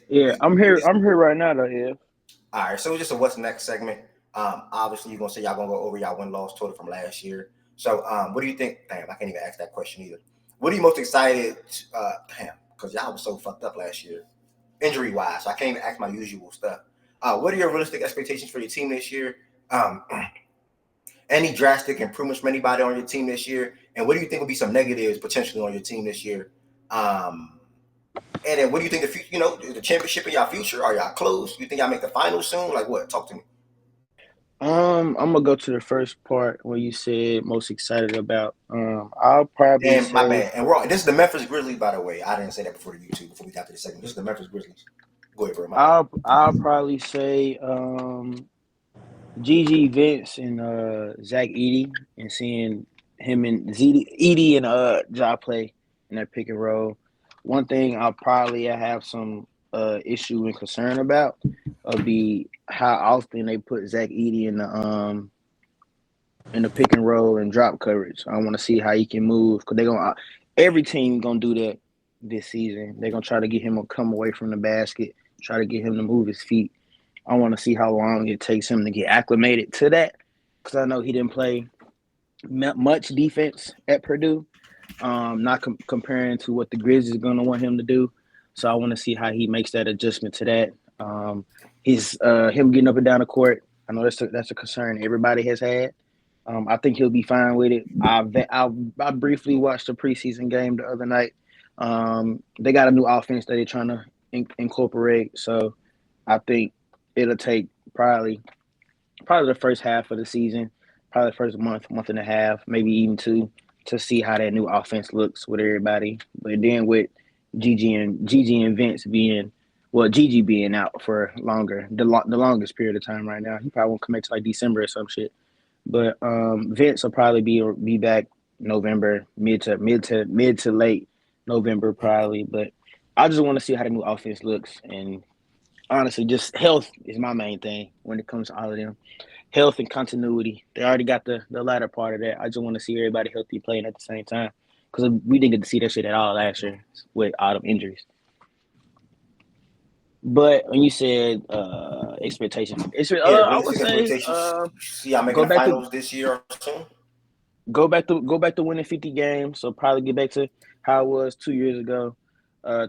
Yeah, I'm here. I'm here right now, though. Yeah. All right, so just a what's next segment. Obviously you're gonna say y'all gonna go over y'all win loss total from last year. So, what do you think? Damn, I can't even ask that question either. What are you most excited? Damn, because y'all was so fucked up last year, injury wise. So I can't even ask my usual stuff. What are your realistic expectations for your team this year? Um, any drastic improvements from anybody on your team this year? And what do you think will be some negatives potentially on your team this year? Um, and then what do you think the future? The championship in y'all future? Are y'all close? You think y'all make the finals soon? Like what? Talk to me. I'm gonna go to the first part where you said most excited about. I'll probably And my say bad. And we're all, this is the Memphis Grizzlies, by the way. I didn't say that before the YouTube before we got to the segment. This is the Memphis Grizzlies. Go ahead, bro. My bad. I'll probably say GG Vince and Zach Edey, and seeing him and Edey and Ja play in that pick and roll. One thing I have some issue and concern about would be how often they put Zach Edey in the pick and roll and drop coverage. I want to see how he can move, because they gonna every team gonna do that this season. They're gonna try to get him to come away from the basket, try to get him to move his feet. I want to see how long it takes him to get acclimated to that, because I know he didn't play much defense at Purdue. Not comparing to what the Grizzlies are going to want him to do. So I want to see how he makes that adjustment to that. He's him getting up and down the court. I know that's a concern everybody has had. I think he'll be fine with it. I briefly watched the preseason game the other night. They got a new offense that they're trying to incorporate. So I think it'll take probably the first half of the season, probably the first month and a half, maybe even two, to see how that new offense looks with everybody. But then with Gigi and Vince being, well, Gigi being out for longer, the longest period of time right now. He probably won't come back to like December or some shit. But Vince will probably be back November, mid to late November probably. But I just want to see how the new offense looks, and honestly, just health is my main thing when it comes to all of them. Health and continuity. They already got the latter part of that. I just want to see everybody healthy playing at the same time, because we didn't get to see that shit at all last year with all them injuries. But when you said expectations, Yeah, I would realistic say expectations. See y'all making go the back to finals this year soon. go back to winning 50 games. So probably get back to how it was 2 years ago.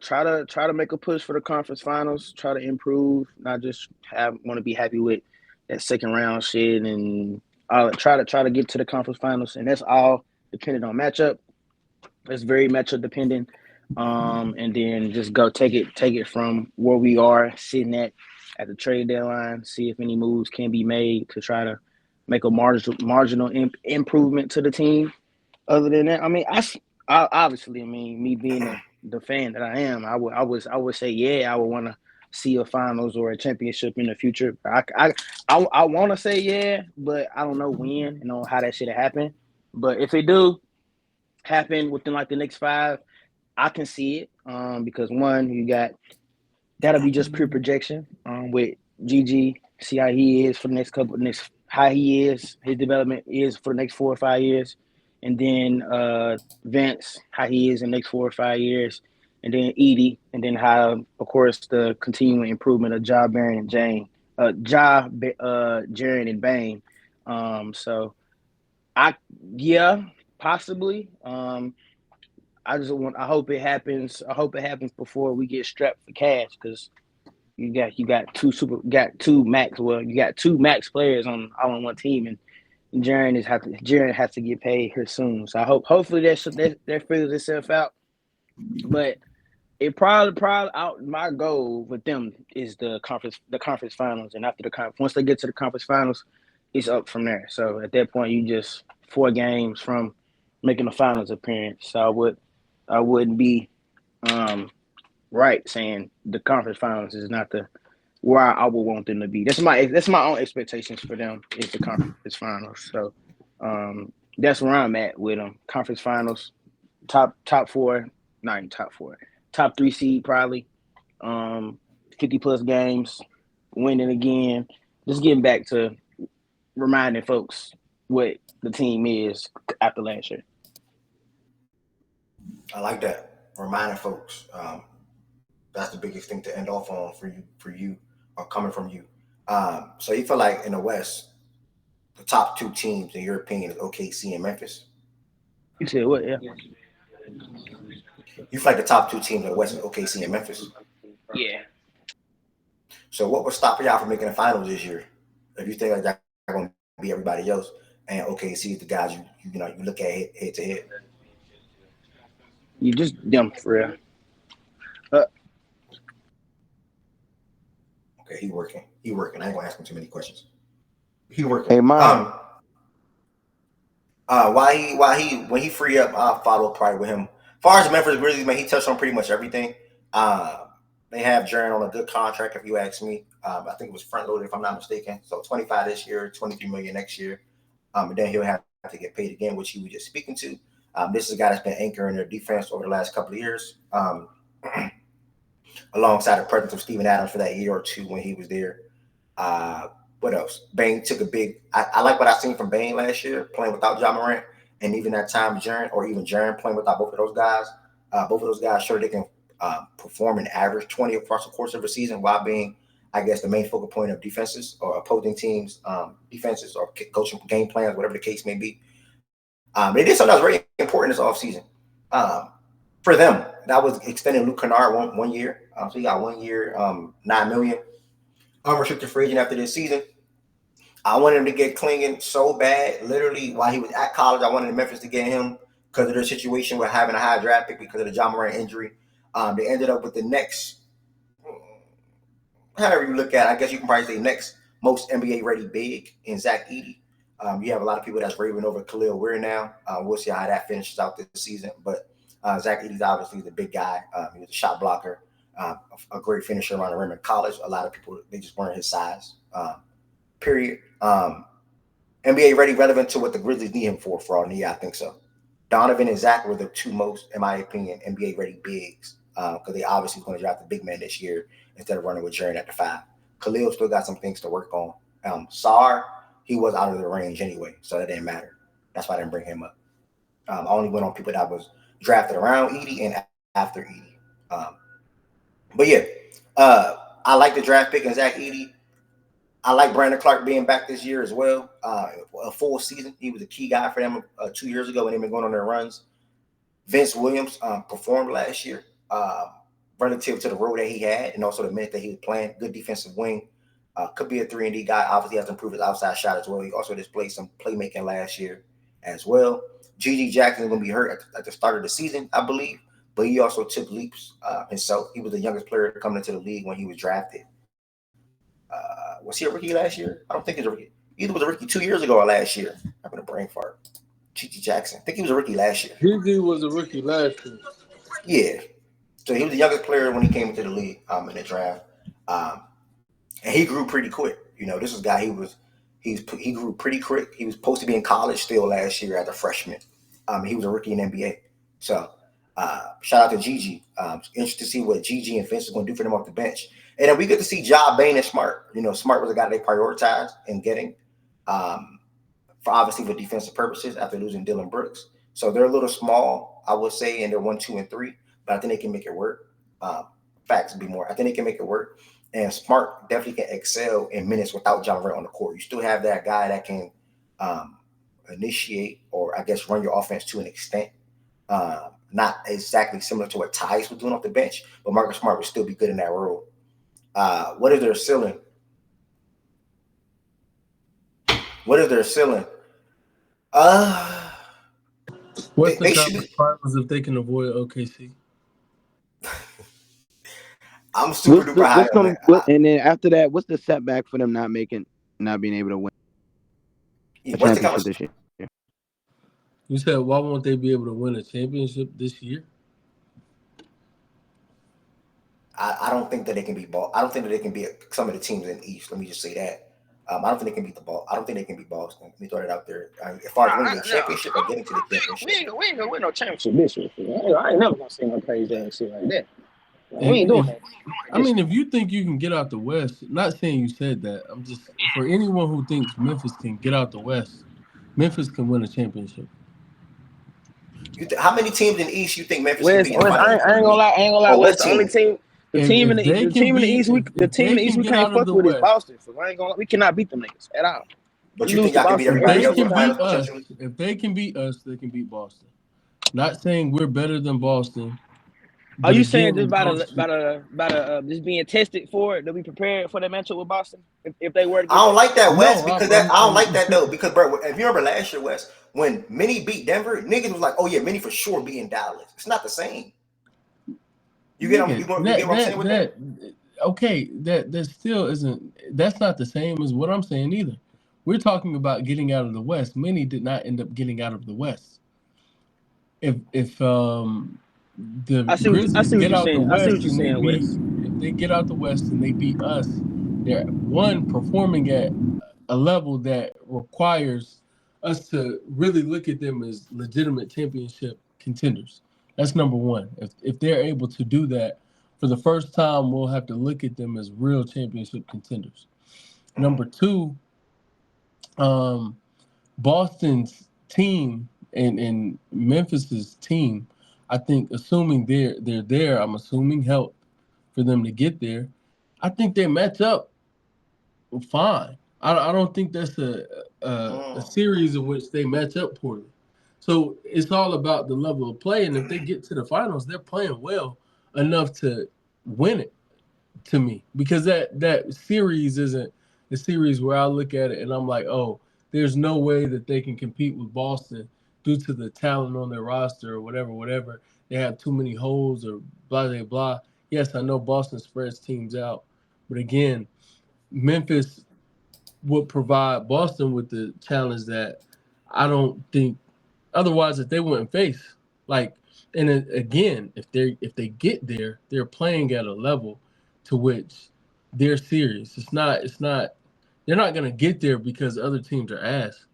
Try to make a push for the conference finals. Try to improve, not just want to be happy with that second round shit, and try to get to the conference finals. And that's all dependent on matchup. It's very matchup dependent. And then just go take it from where we are sitting at the trade deadline. See if any moves can be made to try to make a marginal improvement to the team. Other than that, I mean, obviously, I mean, me being the fan that I am, I would say, yeah, I would want to see a finals or a championship in the future. I want to say yeah, but I don't know when and on how that should happen. But if it do happen within like the next five, I can see it. Because one, you got that'll be just pure projection. With GG, see how he is for the next how he is, his development is for the next 4 or 5 years, and then Vince, how he is in the next 4 or 5 years, and then Edie, and then how, of course, the continuing improvement of Ja Baron and Jane, Jaren and Bane. So I yeah, possibly. I hope it happens. I hope it happens before we get strapped for cash, because you got two max. Well, you got two max players all on one team, and Jaren has to get paid here soon. So hopefully that figures itself out. But it probably out my goal with them is the conference finals, and after once they get to the conference finals, it's up from there. So at that point, you just 4 games from making a finals appearance. So I wouldn't be right saying the conference finals is not the where I would want them to be. That's my own expectations for them is the conference finals. So that's where I'm at with them. Conference finals, top four, not even top four, top 3 seed probably. 50 plus games, winning again. Just getting back to reminding folks what the team is after last year. I like that. Reminding folks. That's the biggest thing to end off on for you, or coming from you. So you feel like in the West, the top two teams in your opinion is OKC and Memphis. You said what? Yeah. You feel like the top two teams in the West is OKC and Memphis. Yeah. So what would stop y'all from making the finals this year? If you think like that going to be everybody else, and OKC is the guys you look at head to head. You just them for real. Okay, he working. I ain't gonna ask him too many questions. He working. Hey, Mom. Why he when he free up, I'll follow probably with him. As far as Memphis Grizzlies, man, he touched on pretty much everything. They have Jaren on a good contract, if you ask me. I think it was front loaded, if I'm not mistaken. So 25 this year, 23 million next year. And then he'll have to get paid again, which he was just speaking to. This is a guy that's been anchoring their defense over the last couple of years, alongside the presence of Steven Adams for that year or two when he was there. What else? Bane took a big. I like what I seen from Bane last year, playing without Ja Morant, and even that time Jaren, or even Jaren playing without both of those guys. Both of those guys showed they can perform an average 20 across the course of a season while being, I guess, the main focal point of defenses or opposing teams' defenses or coaching game plans, whatever the case may be. They did something that was very important this offseason. For them, that was extending Luke Kennard one year. So he got 1 year, $9 million. Unrestricted free agent after this season. I wanted him to get Klingon so bad. Literally, while he was at college, I wanted Memphis to get him because of their situation with having a high draft pick because of the Ja Morant injury. They ended up with the next, however you look at it, I guess you can probably say next most NBA-ready big in Zach Edey. You have a lot of people that's raving over Khalil Weir now. We'll see how that finishes out this season. But Zach Edey's obviously the big guy. He was a shot blocker, a great finisher around the rim in college. A lot of people, they just weren't his size, period. NBA ready, relevant to what the Grizzlies need him for all the year, I think so. Donovan and Zach were the two most, in my opinion, NBA ready bigs because they obviously going to draft the big man this year instead of running with Jaren at the 5. Khalil still got some things to work on. Sar, he was out of the range anyway, so that didn't matter. That's why I didn't bring him up. I only went on people that was drafted around Edey and after Edey. But yeah, I like the draft pick in Zach Edey. I like Brandon Clark being back this year as well. A full season. He was a key guy for them 2 years ago when they've been going on their runs. Vince Williams performed last year relative to the role that he had and also the minute that he was playing. Good defensive wing. Could be a 3-and-D guy. Obviously has to improve his outside shot as well. He also displayed some playmaking last year as well. G.G. Jackson is going to be hurt at the start of the season, I believe. But he also took leaps himself. He was the youngest player coming into the league when he was drafted. Was he a rookie last year? I don't think he's a rookie. Either was a rookie 2 years ago or last year. I'm going to brain fart. G.G. Jackson. I think he was a rookie last year. G.G. was a rookie last year. Yeah. So he was the youngest player when he came into the league in the draft. And he grew pretty quick. You know, this is a guy he grew pretty quick. He was supposed to be in college still last year as a freshman. He was a rookie in NBA. So shout out to Gigi. Interested to see what Gigi and Vince is going to do for them off the bench. And then we get to see Ja, Bane, and Smart. You know, Smart was a guy they prioritized in getting for obviously for defensive purposes after losing Dylan Brooks. So they're a little small, I would say, and they're 1, 2, and 3. But I think they can make it work. Facts be more. I think they can make it work. And Smart definitely can excel in minutes without Ja Morant on the court. You still have that guy that can initiate or, I guess, run your offense to an extent. Not exactly similar to what Tyus was doing off the bench, but Marcus Smart would still be good in that role. What is their ceiling? What's the conference finals if they can avoid OKC? I'm super duper high on that. And then after that, what's the setback for them not being able to win a championship this year? You said why won't they be able to win a championship this year? I don't think that they can beat ball. I don't think that they can beat some of the teams in the East. Let me just say that. I don't think they can beat the ball. I don't think they can beat Boston. Let me throw that out there. As far as winning the championship or getting to the championship, we ain't gonna win no championship this year. I ain't never gonna say no crazy ass shit like that. We ain't doing that. I mean, if you think you can get out the West, not saying you said that. I'm just for anyone who thinks Memphis can get out the West, Memphis can win a championship. How many teams in the East you think Memphis can beat? I ain't gonna lie. West the only team. The team in they the can team in the beat East, the if team they in the East can we get can't out of fuck the with is West, Boston. So we cannot beat them niggas at all. But We you lose think to y'all can beat Boston. if everybody they else can in the beat finals us, potentially? if they can beat us, they can beat Boston. Not saying we're better than Boston, Are but you saying again, just it goes to just being tested for it to be prepared for that matchup with Boston if they were to I get don't there? like that, Wes, no. because I don't like that though. Because bro, if you remember last year, Wes, when Minnie beat Denver, niggas was like, "Oh yeah, Minnie for sure beating Dallas." It's not the same. You get Nigga, you get what I'm saying with that? okay, that still isn't. That's not the same as what I'm saying either. We're talking about getting out of the West. Many did not end up getting out of the West. If the I Grizzlies see what get you're out the saying. I see what West you're and they saying, beat, Wes. if they get out the West and they beat us, they're one performing at a level that requires us to really look at them as legitimate championship contenders. That's number one. If they're able to do that for the first time, we'll have to look at them as real championship contenders. Number two, um, Boston's team and Memphis's team, I think, assuming they're there, I'm assuming help for them to get there. I think they match up fine. I don't think that's a series in which they match up poorly. So it's all about the level of play, and if they get to the finals, they're playing well enough to win it. To me, because that series isn't the series where I look at it and I'm like, oh, there's no way that they can compete with Boston due to the talent on their roster or whatever. They have too many holes or blah blah blah. Yes, I know Boston spreads teams out, but again, Memphis would provide Boston with the challenge that I don't think otherwise that they wouldn't face. Like, and again, if they get there, they're playing at a level to which they're serious. It's not they're not gonna get there because other teams are ass.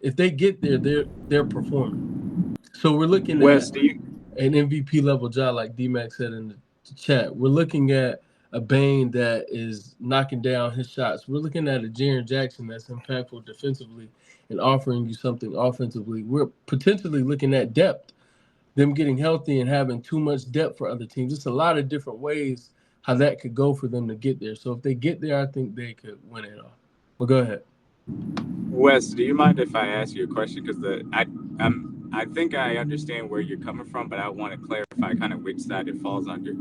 If they get there, they're performing. So we're looking Wes, at do you an MVP level job, like D-Mac said in the chat. We're looking at a Bane that is knocking down his shots. We're looking at a Jaren Jackson that's impactful defensively and offering you something offensively. We're potentially looking at depth, them getting healthy and having too much depth for other teams. It's a lot of different ways how that could go for them to get there. So if they get there, I think they could win it all. But go ahead. Wes, do you mind if I ask you a question? Because I think I understand where you're coming from, but I want to clarify kind of which side it falls under.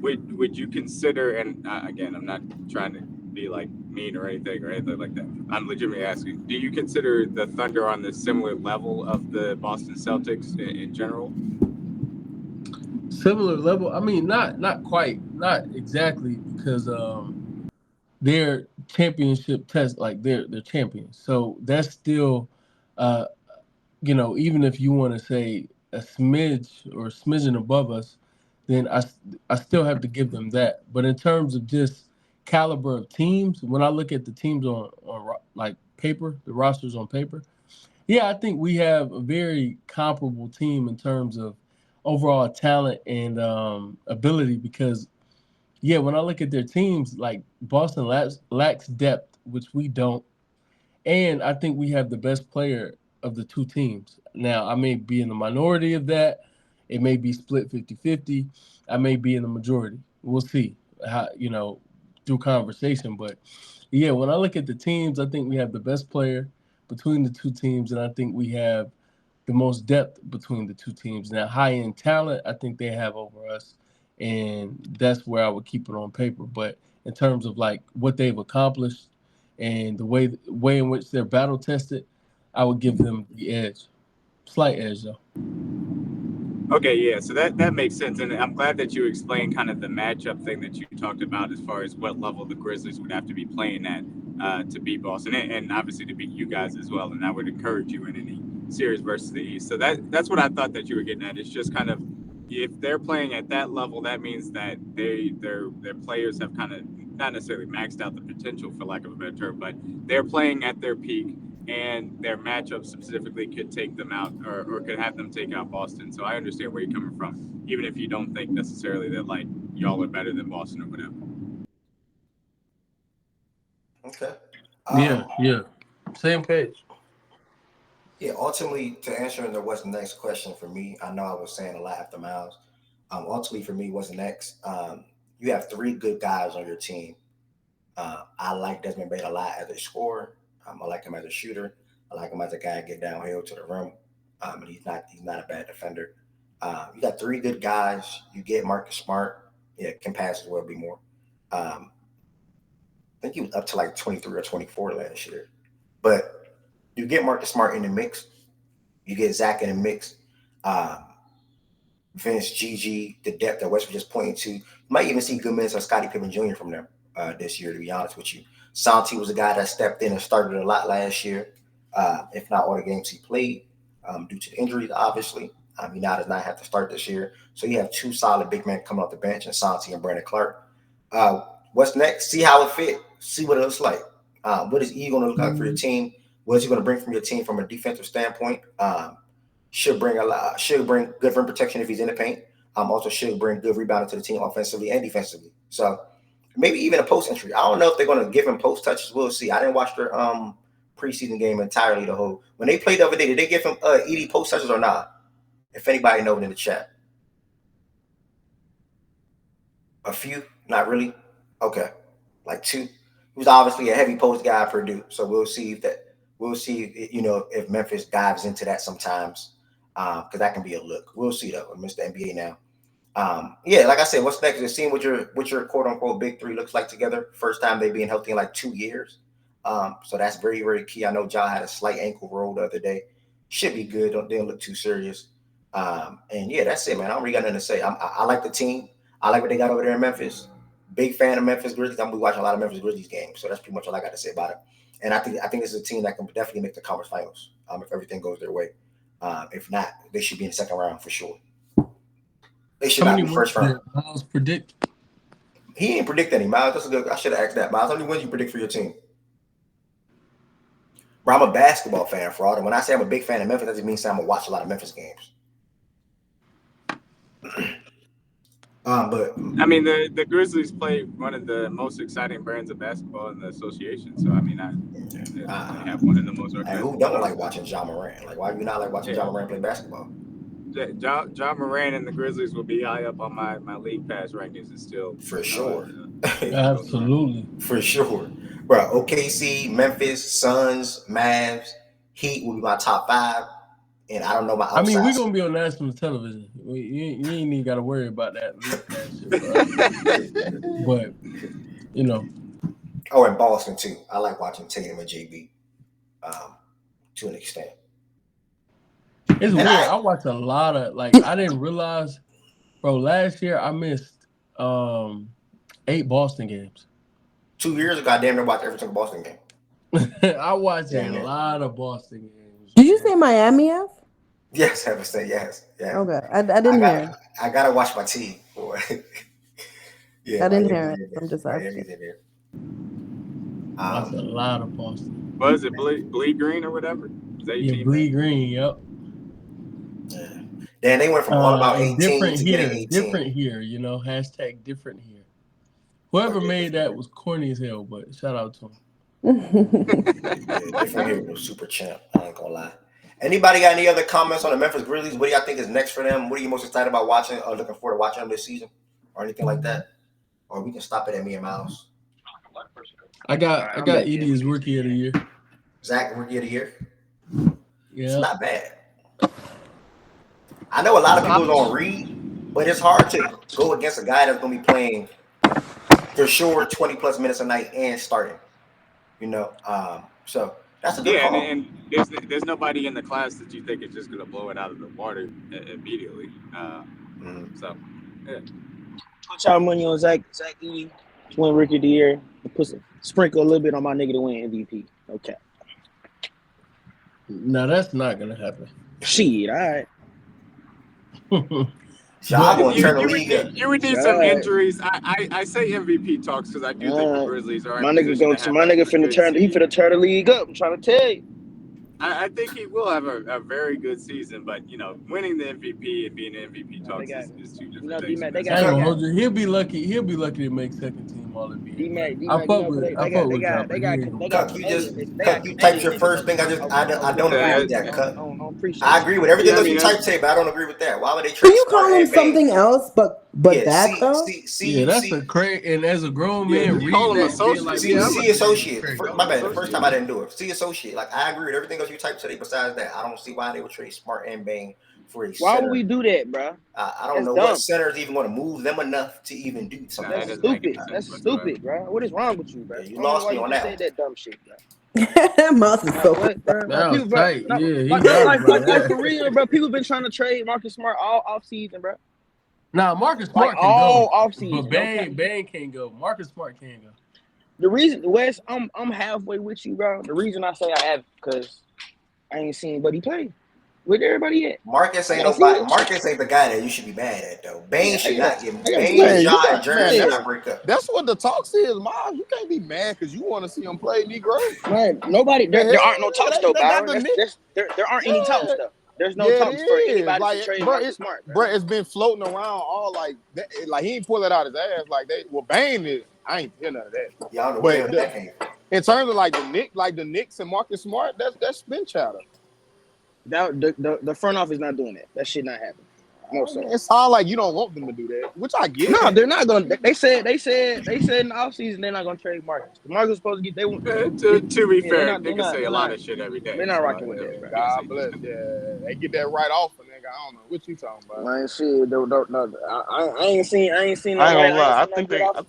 Would you consider? And again, I'm not trying to be like mean or anything like that. I'm legitimately asking. Do you consider the Thunder on the similar level of the Boston Celtics in general? Similar level. I mean, not quite, not exactly, because they're championship test, like they're champions. So that's still, uh, even if you want to say a smidge or a smidgen above us, then I still have to give them that. But in terms of just caliber of teams, when I look at the teams on like paper, the rosters on paper, yeah, I think we have a very comparable team in terms of overall talent and ability. Because yeah, when I look at their teams, like Boston lacks depth, which we don't. And I think we have the best player of the two teams. Now, I may be in the minority of that. It may be split 50-50. I may be in the majority. We'll see how, through conversation. But yeah, when I look at the teams, I think we have the best player between the two teams. And I think we have the most depth between the two teams. Now, high-end talent, I think they have over us. And that's where I would keep it on paper. But in terms of like what they've accomplished, and the way in which they're battle tested, I would give them the edge, slight edge though. Okay, yeah, so that makes sense, and I'm glad that you explained kind of the matchup thing that you talked about as far as what level the Grizzlies would have to be playing at to beat Boston, and obviously to beat you guys as well. And I would encourage you in any series versus the East. So that's what I thought that you were getting at. It's just kind of if they're playing at that level, that means that their players have kind of not necessarily maxed out the potential, for lack of a better term, but they're playing at their peak, and their matchup specifically could take them out or could have them take out Boston. So I understand where you're coming from, even if you don't think necessarily that like y'all are better than Boston or whatever. Okay. Yeah, same page. Yeah, ultimately, to answer the what's the next question for me, I know I was saying a lot after Miles. Ultimately, for me, what's next? You have 3 good guys on your team. I like Desmond Bain a lot as a scorer. I like him as a shooter. I like him as a guy get downhill to the rim. And he's not a bad defender. You got 3 good guys. You get Marcus Smart. Yeah, can pass as well, be more. I think he was up to like 23 or 24 last year. But you get Marcus Smart in the mix. You get Zach in the mix. Vince, Gigi, the depth that West was just pointing to. You might even see good minutes of Scottie Pippen Jr. from them this year, to be honest with you. Santi was a guy that stepped in and started a lot last year, if not all the games he played, due to the injuries, obviously. He now does not have to start this year. So you have 2 solid big men coming off the bench, and Santi and Brandon Clark. What's next? See how it fit. See what it looks like. What is E going to look like for your team? What is he going to bring from your team from a defensive standpoint? Should bring good rim protection if he's in the paint. Also should bring good rebounding to the team offensively and defensively. So maybe even a post entry. I don't know if they're going to give him post touches. We'll see. I didn't watch their preseason game entirely. When they played the other day, did they give him ED post touches or not? If anybody knows in the chat. A few, not really. Okay, like 2. He was obviously a heavy post guy at Purdue, so we'll see if Memphis dives into that sometimes. Because that can be a look. We'll see though. I miss the NBA now. Like I said, what's next is seeing what your quote unquote big 3 looks like together. First time they being healthy in like 2 years. So that's very, very key. I know Ja had a slight ankle roll the other day. Should be good. Didn't look too serious. That's it, man. I don't really got nothing to say. I like the team. I like what they got over there in Memphis. Big fan of Memphis Grizzlies. I'm gonna be watching a lot of Memphis Grizzlies games. So that's pretty much all I got to say about it. And I think this is a team that can definitely make the conference finals if everything goes their way. If not, they should be in the second round for sure. They should not be first round. Miles predict? He ain't predict any. Miles, that's a good. I should have asked that. Miles, how many wins you predict for your team? Bro, I'm a basketball fan, fraud. And when I say I'm a big fan of Memphis, that just means I'm gonna watch a lot of Memphis games. But I mean, the Grizzlies play one of the most exciting brands of basketball in the association. So I mean, they have one of the most. And who don't like watching Ja Morant? Like, why do you not like watching Ja Morant play basketball? Ja Morant and the Grizzlies will be high up on my league pass rankings. It's still for sure. Absolutely, for sure, bro. OKC, Memphis, Suns, Mavs, Heat will be my top 5. And I don't know my outside. I mean, we're going to be on national television. You ain't even got to worry about that. But, Oh, and Boston, too. I like watching Tatum and JB to an extent. It's weird. I watch a lot of, I didn't realize, bro, last year I missed 8 Boston games. 2 years ago, I damn near watched every single Boston game. I watched a lot of Boston games. Did you say Miami F? Yes, I have to say yes. Yeah. Okay, I didn't hear. I gotta watch my team, boy. I didn't hear it. I'm just asking. Watched a lot of Boston. What is it, Bleed Green or whatever? Is that your team? Bleed Green. Yep. Yeah. Then they went from all about 18 different to here, 18. different here. Hashtag different here. Whoever made that was corny as hell, but shout out to him. Different here was super champ. I ain't gonna lie. Anybody got any other comments on the Memphis Grizzlies? What do y'all think is next for them? What are you most excited about watching or looking forward to watching them this season? Or anything like that? Or we can stop it at me and Miles. I got Edie as rookie of the year. Zach, rookie of the year? Yeah. It's not bad. I know a lot of people don't read, but it's hard to go against a guy that's going to be playing for sure 20-plus minutes a night and starting. So that's a good call. And there's nobody in the class that you think is just going to blow it out of the water immediately. So, yeah. Put y'all money on Zach Edey, win rookie of the year. Sprinkle a little bit on my nigga to win MVP. Okay. No, that's not going to happen. Shit, all right. You would need some injuries. I say MVP talks because I do think the Grizzlies are. My nigga finna turn the league up. I'm trying to tell you. I think he will have a very good season, but winning the MVP and being an MVP talks is two different things. D-Mac, they I got- ain't gonna hold you. He'll be lucky. He'll be lucky to make second team All NBA. D-Mac, I fuck with Ja, but he ain't gonna. Cuck, you typed your first thing. I don't agree with that, Cuck. I don't appreciate I agree with everything Yeah, I else you mean, typed today, but I don't agree with that. Why would they Can trade you Smart call him and Bane? something else? But that though. Yeah, that's a crazy. And as a grown man, you call him reading that, being associate. like, See, yeah, I'm see a- associate. crazy. My bad. The first time I didn't do it. See associate. Like I agree with everything else you typed today. Besides that, I don't see why they would trade Smart and Bane for a Why center. would we do that, bro? I don't That's know dumb. what center is even going to move them enough to even do something. Nah, That's that doesn't make stupid. any That's sense stupid, bro. What is wrong with you, bro? Yeah, you I don't know lost why me you on just that said one. that dumb shit, bro. Mouth is so. What, bro? That was People, bro, tight. Yeah, he like right about that. for real, bro. People been trying to trade Marcus Smart all off season, bro. Nah, Marcus Smart Like can all go, off but season. Bane can't go. Marcus Smart can't go. The reason, Wes, I'm halfway with you, bro. The reason I say I have because I ain't seen Buddy play. Where everybody at? Marcus ain't I see nobody. it. Marcus ain't the guy that you should be mad at though. Bane Yeah, should I not got- get. I got- Bane, man, you John, got- Jeremy man, should not break up. That's what the talks is, Mom. You can't be mad because you want to see him play, Negro. Man, nobody. There aren't no talks though, They got Byron. the There aren't any talks though. There's no Yeah, talks it for is. anybody Like, to trade bro, Marcus Smart, bro. Bro, it's been floating around all like that. Like he ain't pull it out his ass like that. Well, Bane is. I ain't hear none of that. Yeah, I don't know But where that came from. in terms of like the Knicks and Marcus Smart, that's been chatter. The front office not doing that. That shit not happening. No, sir. It sounds like you don't want them to do that, which I get. No, they're not gonna. They said in the offseason they're not gonna trade Marcus. Marcus was supposed to get. They want. To be Yeah, fair, they're they can not- say they're a lot not- of shit every day. they're not rocking with that, bro. God bless. Yeah, they get that right off, and nigga, I don't know what you talking about. Man, shit. I ain't seen. I ain't gonna lie. I think they rock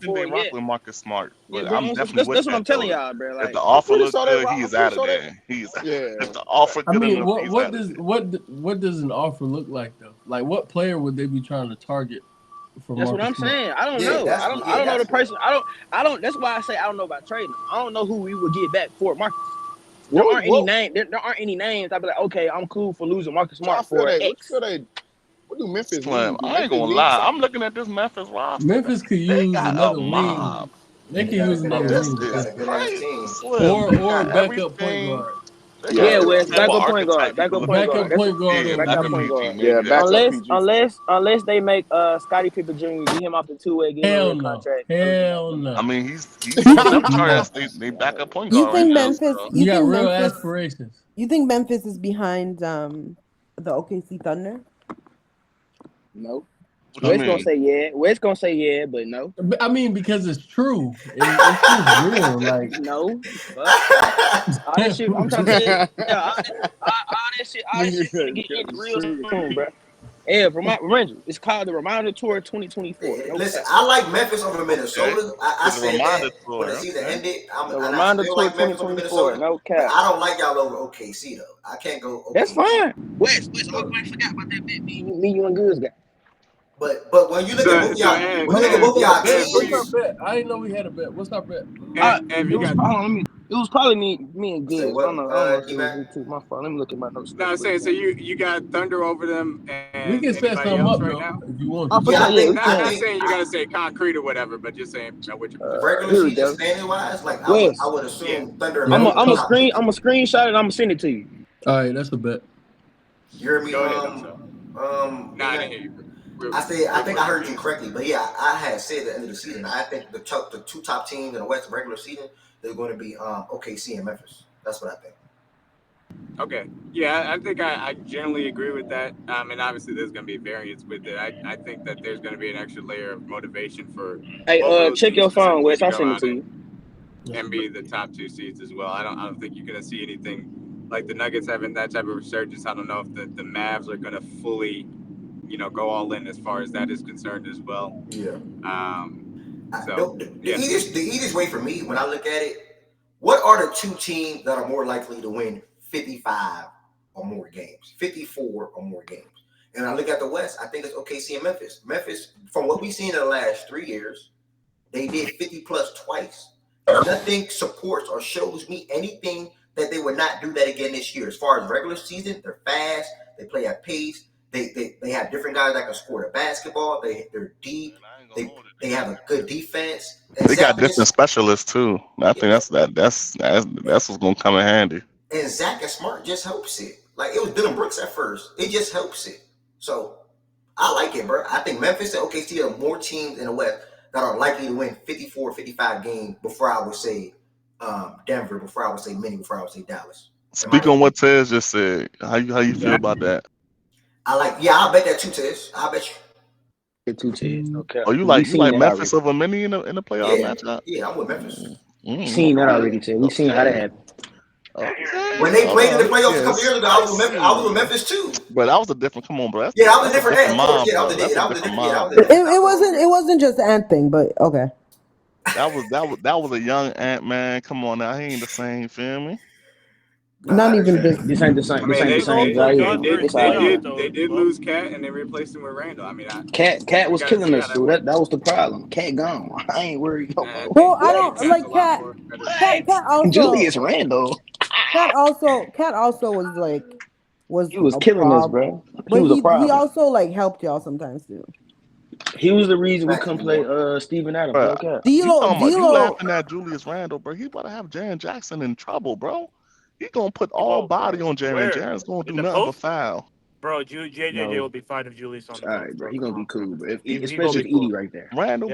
with Marcus Smart, but Yeah, bro, I'm definitely with that's what that, I'm telling though. y'all, bro. If Like, the offer pretty looks sure they good, rock- he's I'm out pretty of sure there. He's Yeah. if the offer I good mean, enough, he's what out does of there. what does an offer look like though? Like, what player would they be trying to target? that's what I'm saying. I don't Yeah, know. that's- I don't yeah, know the that's- person. I don't. That's why I say I don't know about trading. I don't know who we would get back for Marcus. There What- aren't any name. There aren't any names. I'd be like, okay, I'm cool for losing Marcus What Smart for X. What do Memphis Slim, need? Do I ain't Memphis gonna need lie. something? I'm looking at this Memphis roster. Memphis could They use got another a wing. mob. They could Yeah, use another this wing. got a good ass Crazy, team. Slim. Or They a got backup point everything. guard. They Yeah, got Wes, every type backup of point guard, archetype backup you point want. guard. Backup point guard. Yeah, or backup backup point wing. guard. PG, maybe Yeah, that. backup Unless they make Scottie Pippen Jr. get him off the two-way, get him Hell a no. contract. Hell no. I mean, he's them charts. They backup point You guard think right now. Memphis? So. You got think real Memphis? aspirations. You think Memphis is behind the OKC Thunder? No. What you Wes gonna mean? say yeah. Wes gonna say yeah, but no. I mean, because it's true. It's just real. Like, No. Fuck. All that shit. I'm trying to tell you. Yeah, all that shit. All that shit gonna get ended real soon, bro. Yeah, remember, it's called the Reminder Tour 2024. No Listen, cap. I like Memphis over Minnesota. Okay. I It's a said reminder that tour, when the season okay. ended. The I Reminder still Tour like Memphis over 2024. Minnesota. No But cap. I don't like y'all over OKC though. I can't go. OKC. That's fine. Wes, I forgot about that bit. Me, you, and Goods guy. But when you look So- at both so, y'all, and- when you look at both y'all and for teams, What's our bet? I didn't know we had a bet. What's our bet? And It you was, got hold on, it was probably me and Say Goods. what, I don't know if it D-Mac? was you too. My fault. Let me look at my notes. no, I'm saying so you got Thunder over them and We can set anybody something else up right though now. if you want Oh, to. for Yeah, sure, I yeah, think- we Not can. saying you gotta say concrete or whatever, but just saying what you regular here we season go. standing wise, like Wes. I would assume Thunder. Yeah. I'm a top two. screenshot it. I'm gonna send it to you. All right, that's a bet. You hear me? Go ahead, I'm sorry. Nah, I didn't hear you. I think I heard you correctly, but yeah, I had said at the end of the season. I think the two top teams in the West regular season, they're going to be OKC and Memphis. That's what I think. Okay. Yeah, I think I generally agree with that. And obviously there's going to be variance with it. I think that there's going to be an extra layer of motivation for. Hey, both of those check teams your phone, Wes. specifically I'll to send go it to out you. and be the top two seeds as well. I don't think you're going to see anything like the Nuggets having that type of resurgence. I don't know if the Mavs are going to fully, go all in as far as that is concerned as well. Yeah. So The easiest way for me when I look at it, what are the two teams that are more likely to win 55 or more games, 54 or more games? And I look at the West, I think it's OKC and Memphis. Memphis, from what we've seen in the last 3 years, they did 50 plus twice. Nothing supports or shows me anything that they would not do that again this year. As far as regular season, they're fast, they play at pace, they have different guys that can score the basketball, they're deep, they have a good defense. They got different specialists too. I think that's what's gonna come in handy. And Zach and Smart just helps it. Like, it was Dylan Brooks at first. It just helps it. So, I like it, bro. I think Memphis and OKC are more teams in the West that are likely to win 54, 55 games before I would say Denver, before I would say Minnie, before I would say Dallas. Speak on what Tez just said. How you feel about that? I'll bet that 2 Tez. I'll bet you. Get 2 Tez. Okay. Oh, you like Memphis over Minnie in the playoff matchup? Yeah, I'm with Memphis. We seen that already, Tez. We seen how that happened. Okay. When they played in the playoffs a couple years ago, I was with Memphis too. But that was a different. Come on, bro. That was a different name. It wasn't just Ant thing, but okay. That was a young Ant, man. Come on now, he ain't the same. Feel me? Not even just. This ain't the same. This ain't the same. They did lose Cat and they replaced him with Randall. I mean, Cat was killing us, so that was the problem. Cat gone. I ain't worried. Well, I don't like Cat. Cat also. Julius Randle. Cat also was he was killing us, bro. But he also like helped y'all sometimes too. He was the reason we couldn't play Steven Adams. You laughing at Julius Randle, bro? He about to have Jaren Jackson in trouble, bro. He gonna put all body on Jaren. Jaren's gonna do nothing but foul. Bro, JJJ will be fine if Julius on the all right, bro. He gonna be cool, bro. Especially if Edie right there. Randall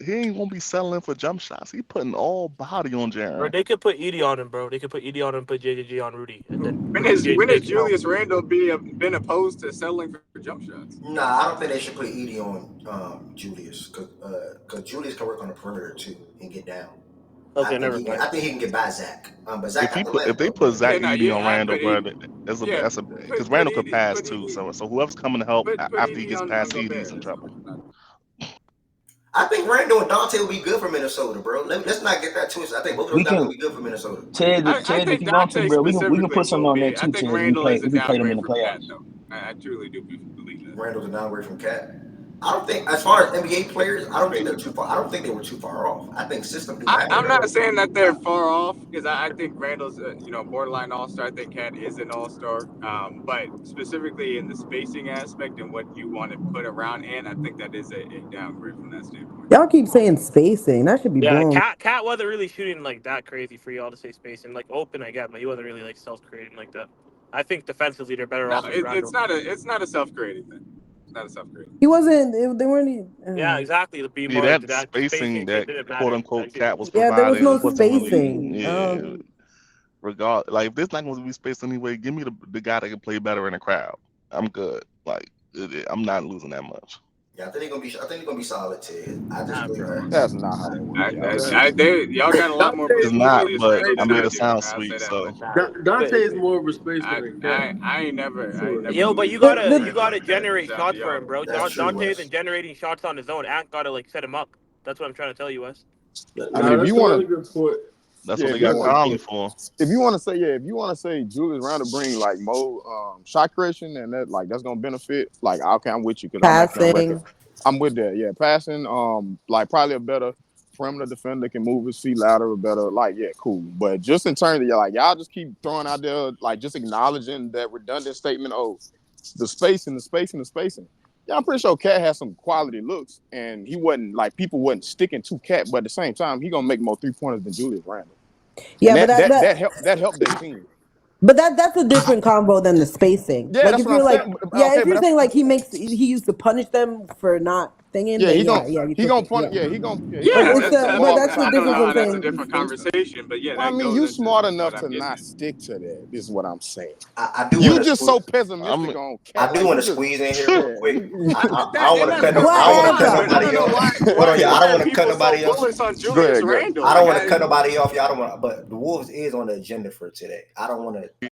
he ain't gonna be settling for jump shots. He putting all body on Jaren. Bro, they could put Edie on him, bro. They could put Edie on him, put JJJ on Rudy. And then when has Julius Randle been opposed to settling for jump shots? Nah, I don't think they should put Edie on Julius because Julius can work on the perimeter too and get down. Okay, never mind. I think he can get by Zach. But Zach if they put Zach Edey on Randall, bro, that's because Randall could pass too. So whoever's coming to help after he gets past Edey's in trouble. I think Randall and Dante will be good for Minnesota, bro. Let's not get that twisted. I think both of those guys will be good for Minnesota. Ted, if you want to, bro, we can put some on there too, Ted. We play them in the playoffs. I truly do believe that. Randall's a downgrade from Cat. I don't think, as far as NBA players, I don't think they're too far. I don't think they were too far off. I think system. I'm not saying that they're far off because I think Randall's borderline all-star. I think Cat is an all-star, but specifically in the spacing aspect and what you want to put around, and I think that is a downgrade from that standpoint. Y'all keep saying spacing. That should be boom. Cat wasn't really shooting like that crazy for y'all to say spacing. Like open, I get, but he wasn't really like self-creating like that. I think defensively they're better off. It's not a self-creating thing. Not a self-creating. He wasn't. They weren't. Yeah, exactly. The B that spacing that quote unquote Cat was providing. Yeah, there was no spacing. Really, if there's not going to be space anyway, give me the guy that can play better in the crowd. I'm good. I'm not losing that much. Yeah, I think they're gonna be solid, Ted. I just believe that's not how they work. Y'all got a lot more. It's not, but I made it sound sweet. So Dante is more of a spaceman. I ain't never. Yo, but you gotta generate shots for him, bro. Dante isn't generating shots on his own. Ant gotta set him up. That's what I'm trying to tell you, Wes. I mean, if you want to. That's what they got Conley for. If you want to say Julius Randle bring more shot creation and that's gonna benefit, okay, I'm with you because passing. I'm with that. Yeah, passing. Probably a better perimeter defender can move his feet louder or better. Cool. But just in terms of y'all just keep throwing out there just acknowledging that redundant statement. Oh, the spacing. Yeah, I'm pretty sure Cat has some quality looks, and he wasn't people wasn't sticking to Cat, but at the same time, he gonna make more 3-pointers than Julius Randle. Yeah, and but that helped their team. But that's a different combo than the spacing. Yeah, that's what I'm saying. If you're saying he used to punish them for not thinking. Yeah, he gonna punish. Yeah, he gonna. But that's the difference. That's a different conversation. But yeah, I mean, you smart enough to not stick to that. Is what I'm saying. I do. You just so pessimistic on Cat. I do want to squeeze in here real quick. I don't want to cut nobody off. Hold on, y'all. I don't want to cut nobody off. I don't want to cut nobody off. Y'all don't want. But the Wolves is on the agenda for today. I don't want to.